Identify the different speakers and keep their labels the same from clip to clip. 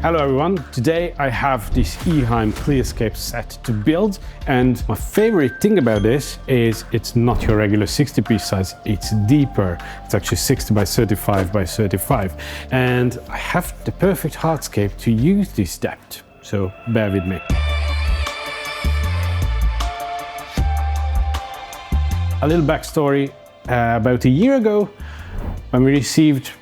Speaker 1: Hello everyone, today I have this EHEIM clearscape set to build, and my favorite thing about this is it's not your regular 60p size, it's deeper. It's actually 60 by 35 by 35, and I have the perfect hardscape to use this depth, so bear with me. A little backstory, about a year ago when we received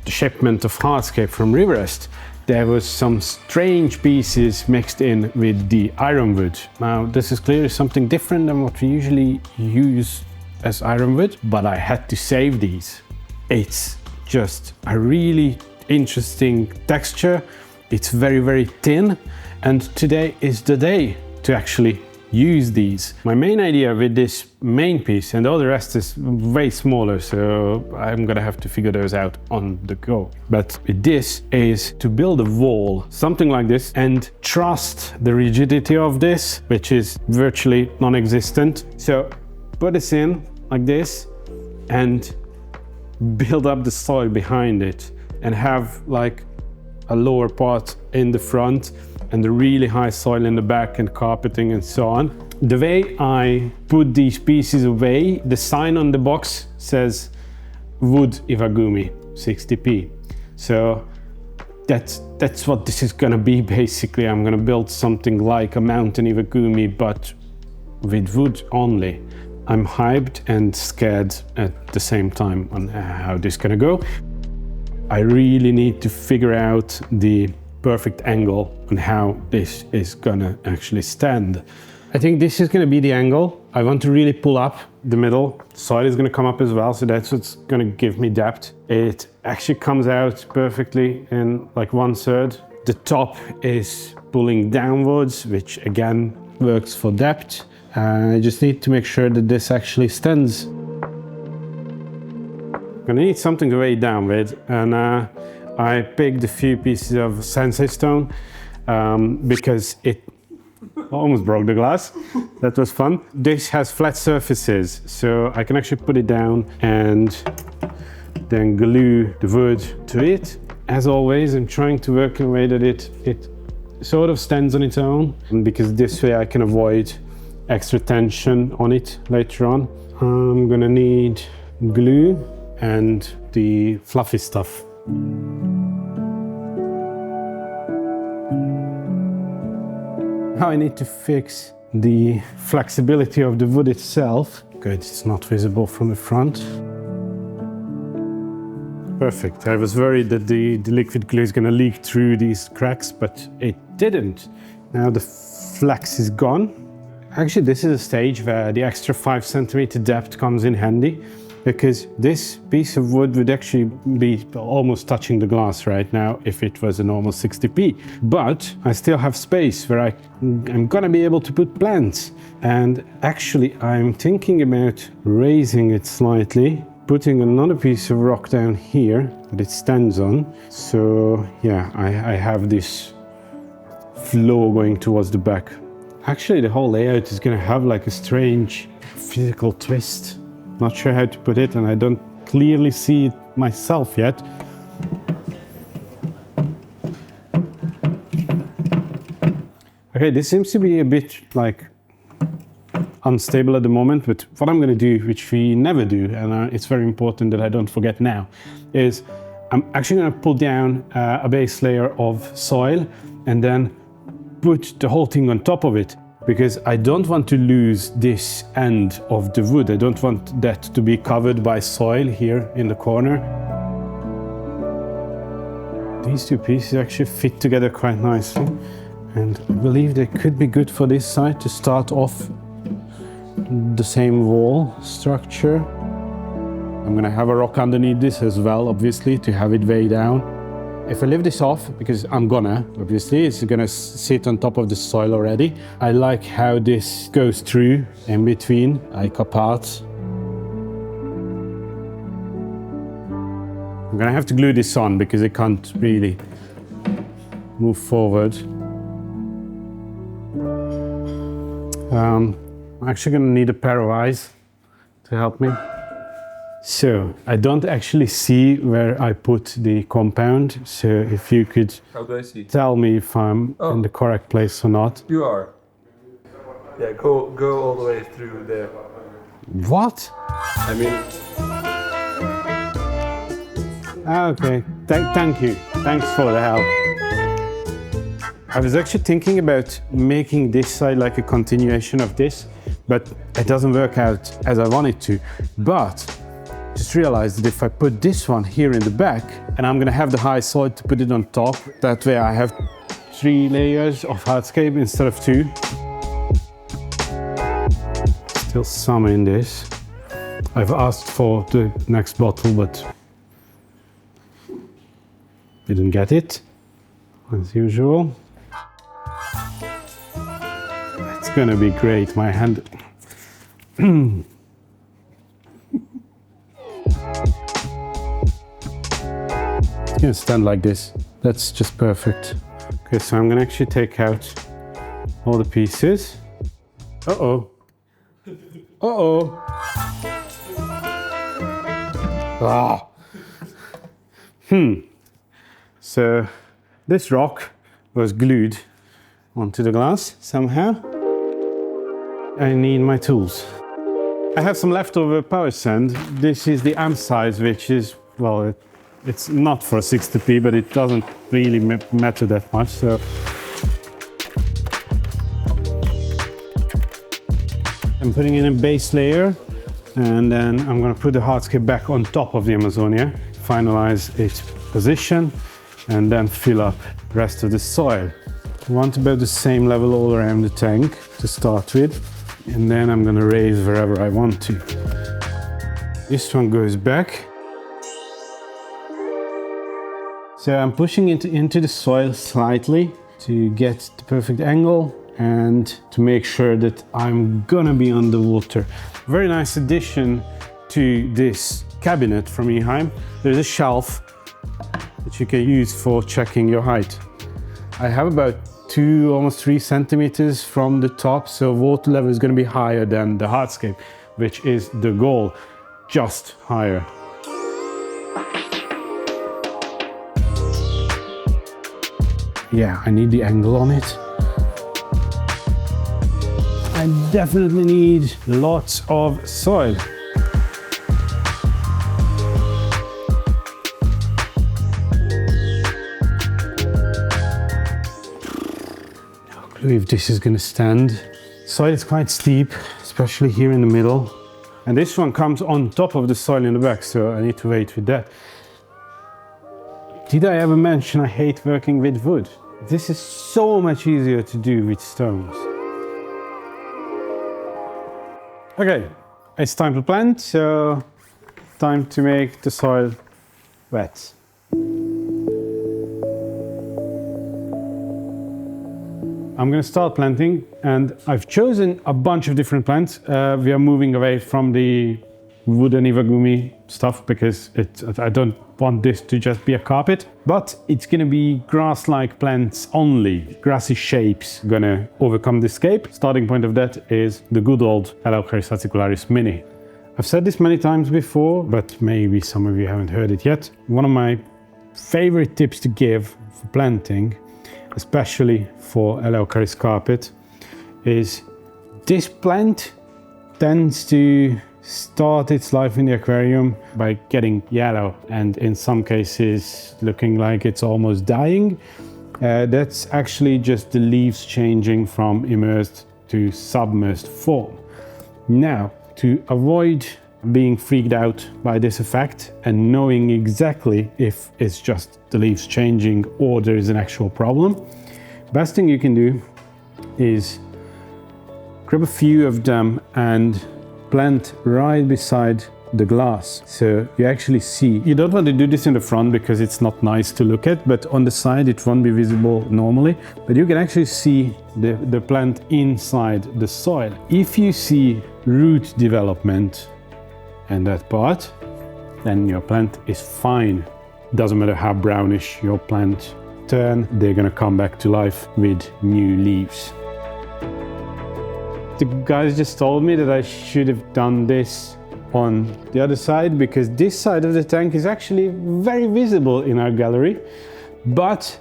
Speaker 1: the shipment of Hardscape from Riverest, there was some strange pieces mixed in with the ironwood. Now this is clearly something different than what we usually use as ironwood, but I had to save these. It's just a really interesting texture. It's very, very thin, and today is the day to actually use these. My main idea with this main piece, and all the rest is way smaller, so I'm gonna have to figure those out on the go. But with this is to build a wall, something like this, and trust the rigidity of this, which is virtually non-existent. So put this in like this and build up the soil behind it and have like a lower part in the front and the really high soil in the back and carpeting and so on. The way I put these pieces away, the sign on the box says wood Iwagumi 60p. So that's what this is gonna be basically. I'm gonna build something like a mountain Iwagumi, but with wood only. I'm hyped and scared at the same time on how this is gonna go. I really need to figure out the perfect angle on how this is gonna actually stand. I think this is gonna be the angle. I want to really pull up the middle. Soil is gonna come up as well, so that's what's gonna give me depth. It actually comes out perfectly in like 1/3. The top is pulling downwards, which again works for depth. I just need to make sure that this actually stands. I'm gonna need something to weigh down with, and I picked a few pieces of Sensei stone because it almost broke the glass. That was fun. This has flat surfaces, so I can actually put it down and then glue the wood to it. As always, I'm trying to work in a way that it sort of stands on its own, because this way I can avoid extra tension on it later on. I'm gonna need glue and the fluffy stuff. Now I need to fix the flexibility of the wood itself. Good, it's not visible from the front. Perfect. I was worried that the liquid glue is going to leak through these cracks, but it didn't. Now the flex is gone. Actually, this is a stage where the extra 5 centimeter depth comes in handy, because this piece of wood would actually be almost touching the glass right now if it was a normal 60p. But I still have space where I'm gonna be able to put plants. And actually I'm thinking about raising it slightly, putting another piece of rock down here that it stands on. So yeah, I have this flow going towards the back. Actually, the whole layout is gonna have like a strange physical twist. Not sure how to put it, and I don't clearly see it myself yet. Okay, this seems to be a bit like unstable at the moment, but what I'm going to do, which we never do, and it's very important that I don't forget now, is I'm actually going to pull down a base layer of soil and then put the whole thing on top of it, because I don't want to lose this end of the wood. I don't want that to be covered by soil here in the corner. These two pieces actually fit together quite nicely, and I believe they could be good for this side to start off the same wall structure. I'm gonna have a rock underneath this as well, obviously, to have it weigh down. If I leave this off, because I'm gonna, obviously, it's gonna sit on top of the soil already. I like how this goes through in between, like a part. I'm gonna have to glue this on because it can't really move forward. I'm actually gonna need a pair of eyes to help me. So I don't actually see where I put the compound. So if you could
Speaker 2: How do I see?
Speaker 1: tell me if I'm in the correct place or not.
Speaker 2: You are. Yeah, go all the way through there.
Speaker 1: What?
Speaker 2: I mean,
Speaker 1: Okay, thank you. Thanks for the help. I was actually thinking about making this side like a continuation of this, but it doesn't work out as I want it to. But just realized that if I put this one here in the back, and I'm gonna have the high soil to put it on top, that way I have 3 layers of hardscape instead of 2. Still some in this. I've asked for the next bottle, but didn't get it, as usual. It's gonna be great, my hand. It's gonna stand like this. That's just perfect. Okay, so I'm gonna actually take out all the pieces. Uh-oh. Uh-oh. Ah. So this rock was glued onto the glass somehow. I need my tools. I have some leftover power sand. This is the amp size, which is, well, it's not for 60p, but it doesn't really matter that much. So I'm putting in a base layer, and then I'm going to put the hardscape back on top of the Amazonia, finalize its position, and then fill up the rest of the soil. I want about the same level all around the tank to start with, and then I'm going to raise wherever I want to. This one goes back. So I'm pushing it into the soil slightly to get the perfect angle and to make sure that I'm gonna be underwater. Very nice addition to this cabinet from EHEIM. There's a shelf that you can use for checking your height. I have about 2, almost 3 centimeters from the top, so water level is going to be higher than the hardscape, which is the goal, just higher. Yeah, I need the angle on it. I definitely need lots of soil. If this is going to stand. Soil is quite steep, especially here in the middle. And this one comes on top of the soil in the back, so I need to wait with that. Did I ever mention I hate working with wood? This is so much easier to do with stones. Okay, it's time to plant, so time to make the soil wet. I'm going to start planting, and I've chosen a bunch of different plants. We are moving away from the wooden Iwagumi stuff because I don't want this to just be a carpet, but it's going to be grass-like plants only. Grassy shapes going to overcome the scape. Starting point of that is the good old Eleocharis acicularis mini. I've said this many times before, but maybe some of you haven't heard it yet. One of my favorite tips to give for planting, especially for Eleocharis carpet, is this plant tends to start its life in the aquarium by getting yellow and in some cases looking like it's almost dying. That's actually just the leaves changing from immersed to submerged form. Now, to avoid being freaked out by this effect and knowing exactly if it's just the leaves changing or there is an actual problem, best thing you can do is grab a few of them and plant right beside the glass. So you actually see, you don't want to do this in the front because it's not nice to look at, but on the side it won't be visible normally, but you can actually see the plant inside the soil. If you see root development and that part, then your plant is fine. Doesn't matter how brownish your plant turn, they're gonna come back to life with new leaves. The guys just told me that I should have done this on the other side, because this side of the tank is actually very visible in our gallery, but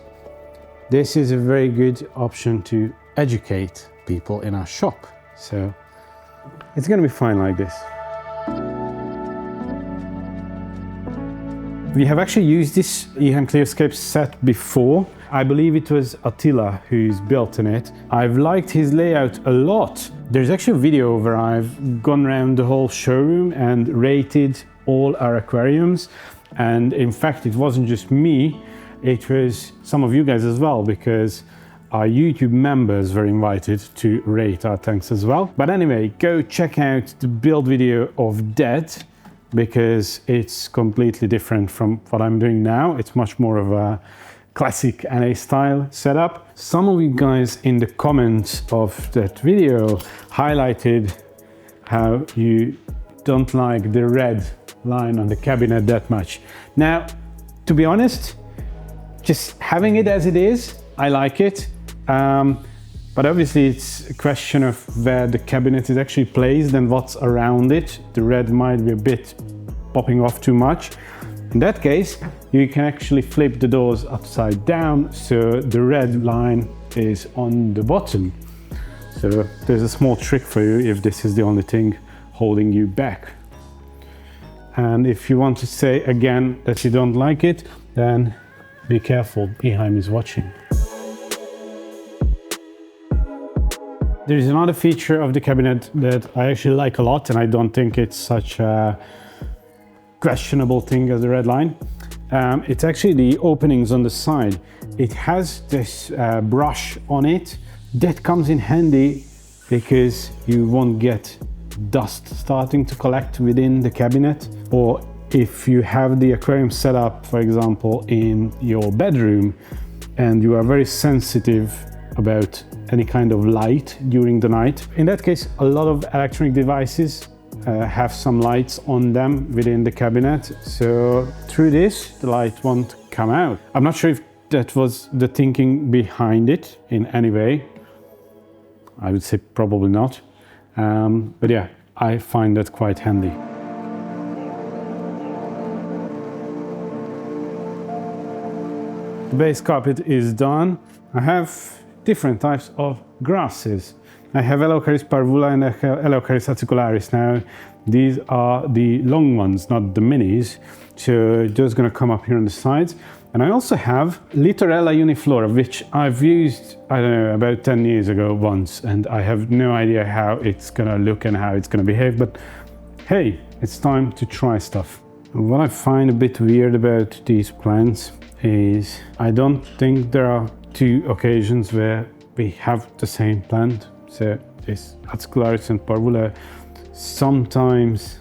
Speaker 1: this is a very good option to educate people in our shop. So it's going to be fine like this. We have actually used this EHEIM clearscape set before. I believe it was Attila who's built in it. I've liked his layout a lot. There's actually a video where I've gone around the whole showroom and rated all our aquariums. And in fact, it wasn't just me, it was some of you guys as well, because our YouTube members were invited to rate our tanks as well. But anyway, go check out the build video of that, because it's completely different from what I'm doing now. It's much more of a classic NA style setup. Some of you guys in the comments of that video highlighted how you don't like the red line on the cabinet that much. Now, to be honest, just having it as it is, I like it. But obviously it's a question of where the cabinet is actually placed and what's around it. The red might be a bit popping off too much. In that case, you can actually flip the doors upside down, so the red line is on the bottom. So there's a small trick for you if this is the only thing holding you back. And if you want to say again that you don't like it, then be careful, EHEIM is watching. There is another feature of the cabinet that I actually like a lot, and I don't think it's such a questionable thing as the red line. It's actually the openings on the side. It has this brush on it that comes in handy because you won't get dust starting to collect within the cabinet. Or if you have the aquarium set up, for example, in your bedroom, and you are very sensitive about any kind of light during the night. In that case, a lot of electronic devices have some lights on them within the cabinet. So through this, the light won't come out. I'm not sure if that was the thinking behind it in any way. I would say probably not. But yeah, I find that quite handy. The base carpet is done. I have different types of grasses. I have Eleocharis parvula and Eleocharis acicularis. Now, these are the long ones, not the minis. So those are going to come up here on the sides. And I also have Littorella uniflora, which I've used, I don't know, about 10 years ago once. And I have no idea how it's going to look and how it's going to behave. But hey, it's time to try stuff. What I find a bit weird about these plants is I don't think there are two occasions where we have the same plant. So this acicularis and parvula, sometimes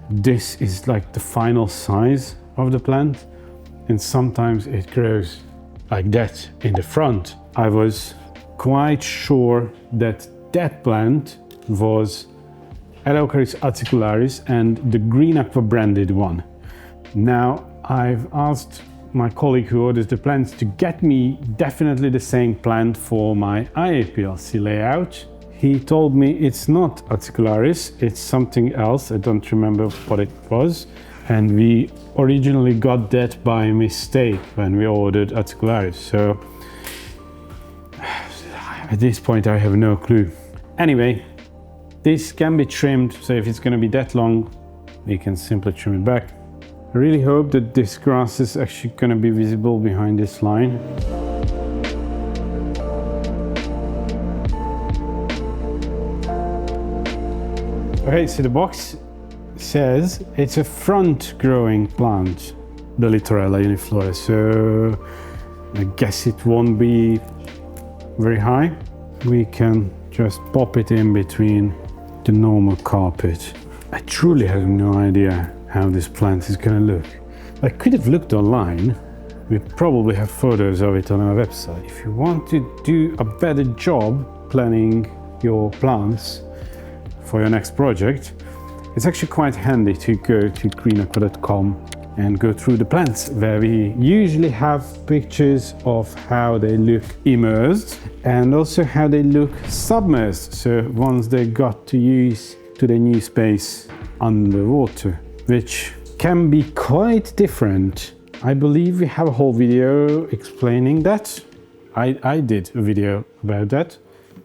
Speaker 1: this is like the final size of the plant, and sometimes it grows like that in the front. I was quite sure that that plant was Eleocharis acicularis and the green Aqua branded one. Now I've asked my colleague who orders the plants to get me definitely the same plant for my IAPLC layout. He told me it's not acicularis, it's something else. I don't remember what it was. And we originally got that by mistake when we ordered acicularis. So at this point I have no clue. Anyway, this can be trimmed, so if it's going to be that long, we can simply trim it back. I really hope that this grass is actually going to be visible behind this line. Okay, so the box says it's a front growing plant, the Littorella uniflora, so I guess it won't be very high. We can just pop it in between the normal carpet. I truly have no idea how this plant is going to look. I could have looked online. We probably have photos of it on our website. If you want to do a better job planning your plants for your next project, it's actually quite handy to go to greenaqua.com and go through the plants, where we usually have pictures of how they look immersed and also how they look submersed. So once they got to use to their new space underwater, which can be quite different. I believe we have a whole video explaining that. I did a video about that.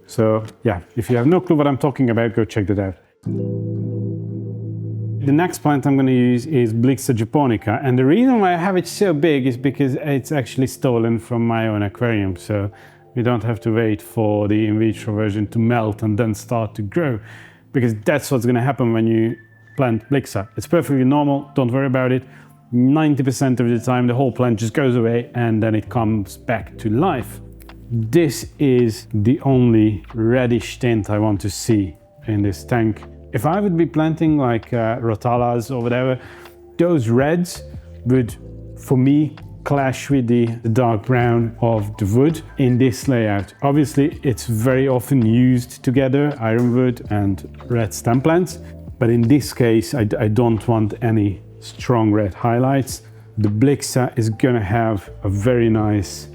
Speaker 1: So yeah, if you have no clue what I'm talking about, go check that out. The next plant I'm going to use is Blyxa japonica, and the reason why I have it so big is because it's actually stolen from my own aquarium, so we don't have to wait for the in vitro version to melt and then start to grow, because that's what's going to happen when you plant Blyxa. It's perfectly normal, don't worry about it. 90% of the time the whole plant just goes away and then it comes back to life. This is the only reddish tint I want to see in this tank. If I would be planting like rotallas or whatever, those reds would, for me, clash with the dark brown of the wood in this layout. Obviously, it's very often used together, ironwood and red stem plants, but in this case, I don't want any strong red highlights. The Blyxa is gonna have a very nice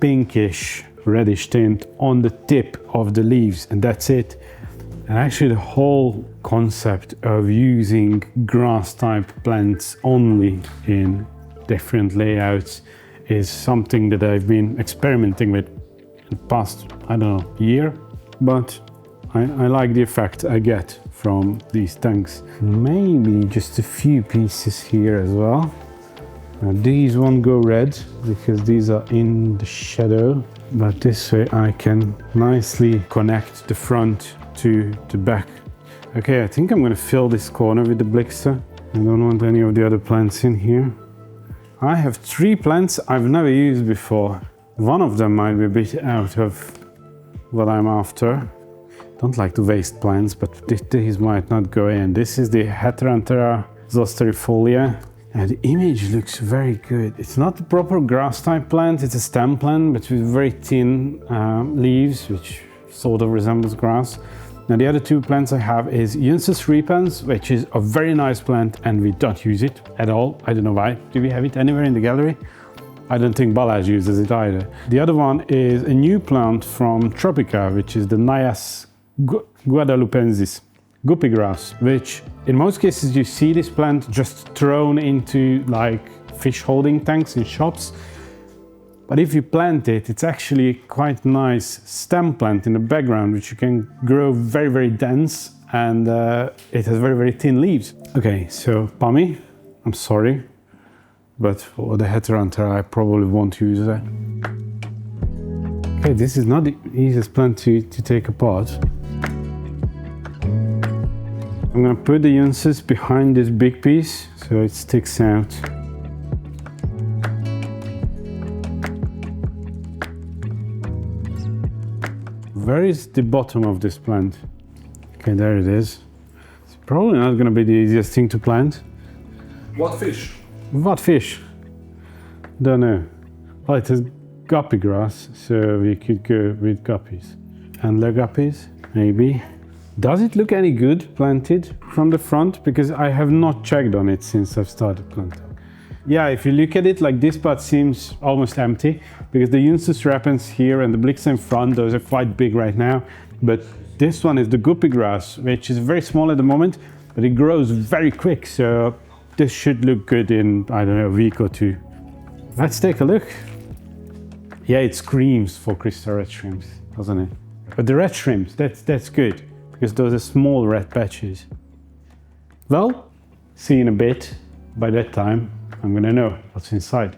Speaker 1: pinkish reddish tint on the tip of the leaves, and that's it. And actually the whole concept of using grass type plants only in different layouts is something that I've been experimenting with in the past, I don't know, year, but I like the effect I get from these tanks. Maybe just a few pieces here as well. Now these won't go red because these are in the shadow, but this way I can nicely connect the front to the back. Okay, I think I'm going to fill this corner with the Blyxa. I don't want any of the other plants in here. I have 3 plants I've never used before. One of them might be a bit out of what I'm after. Don't like to waste plants, but these might not go in. This is the Heterantera zosterifolia. And the image looks very good. It's not a proper grass type plant, it's a stem plant, but with very thin leaves, which sort of resembles grass. Now the other 2 plants I have is Juncus repens, which is a very nice plant and we don't use it at all. I don't know why. Do we have it anywhere in the gallery? I don't think Balazs uses it either. The other one is a new plant from Tropica, which is the Najas guadalupensis, guppy grass, which in most cases you see this plant just thrown into like fish holding tanks in shops. But if you plant it, it's actually quite nice stem plant in the background, which you can grow very, very dense, and it has very, very thin leaves. Okay, so Pami, I'm sorry, but for the Heterantera, I probably won't use that. Okay, this is not the easiest plant to take apart. I'm gonna put the Juncus behind this big piece, so it sticks out. Where is the bottom of this plant? Okay, there it is. It's probably not going to be the easiest thing to plant.
Speaker 2: What fish?
Speaker 1: What fish? Don't know. Well, it is guppy grass, so we could go with guppies. Antler guppies, maybe. Does it look any good planted from the front? Because I have not checked on it since I've started planting. Yeah, if you look at it, like this part seems almost empty because the Juncus repens here and the Blyxa in front, those are quite big right now. But this one is the guppy grass, which is very small at the moment, but it grows very quick. So this should look good in, I don't know, a week or 2. Let's take a look. Yeah, it screams for crystal red shrimps, doesn't it? But the red shrimps, that's good because those are small red patches. Well, see you in a bit. By that time, I'm gonna know what's inside.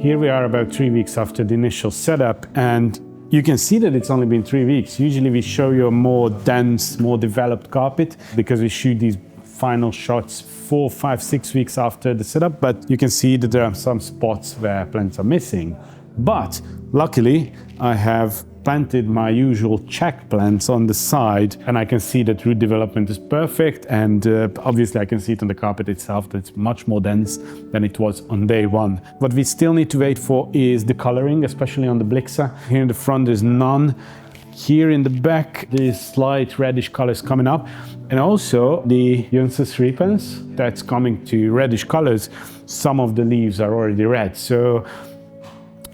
Speaker 1: Here we are about 3 weeks after the initial setup, and you can see that it's only been 3 weeks. Usually we show you a more dense, more developed carpet because we shoot these final shots 4, 5, 6 weeks after the setup, but you can see that there are some spots where plants are missing. But luckily, I have planted my usual check plants on the side, and I can see that root development is perfect, and obviously I can see it on the carpet itself that it's much more dense than it was on day 1. What we still need to wait for is the coloring, especially on the Blyxa. Here in the front there's none. Here in the back there's slight reddish colors coming up, and also the Juncus repens that's coming to reddish colors. Some of the leaves are already red, so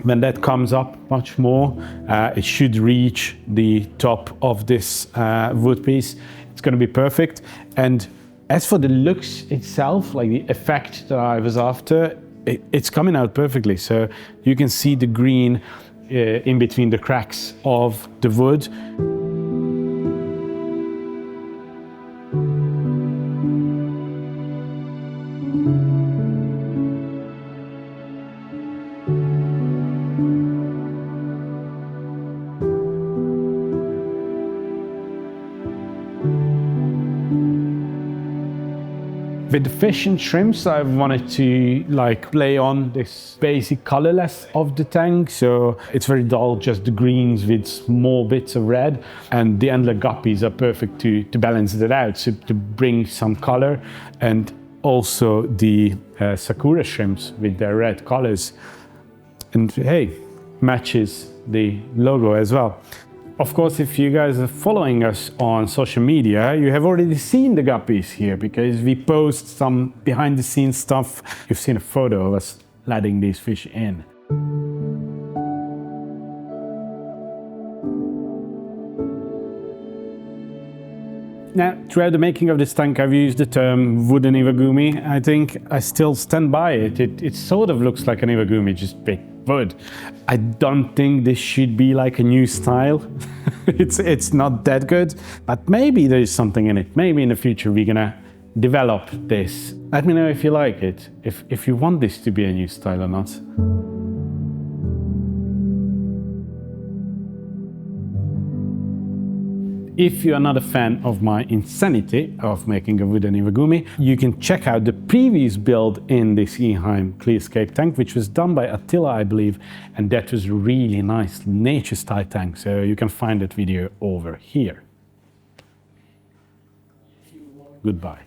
Speaker 1: When that comes up much more, it should reach the top of this wood piece. It's going to be perfect. And as for the looks itself, like the effect that I was after, it's coming out perfectly. So you can see the green in between the cracks of the wood. With the fish and shrimps, I wanted to like play on this basic colorless of the tank. So it's very dull, just the greens with small bits of red. And the antler guppies are perfect to balance that out, so to bring some color. And also the sakura shrimps with their red colors. And hey, matches the logo as well. Of course, if you guys are following us on social media, you have already seen the guppies here because we post some behind the scenes stuff. You've seen a photo of us letting these fish in. Now, throughout the making of this tank, I've used the term wooden Iwagumi. I think I still stand by it. It sort of looks like an Iwagumi, just big wood. I don't think this should be like a new style. It's not that good, but maybe there's something in it. Maybe in the future we're gonna develop this. Let me know if you like it, if you want this to be a new style or not. If you are not a fan of my insanity of making a wooden Iwagumi, you can check out the previous build in this EHEIM clearscape tank, which was done by Attila, I believe, and that was a really nice nature-style tank, so you can find that video over here. Goodbye.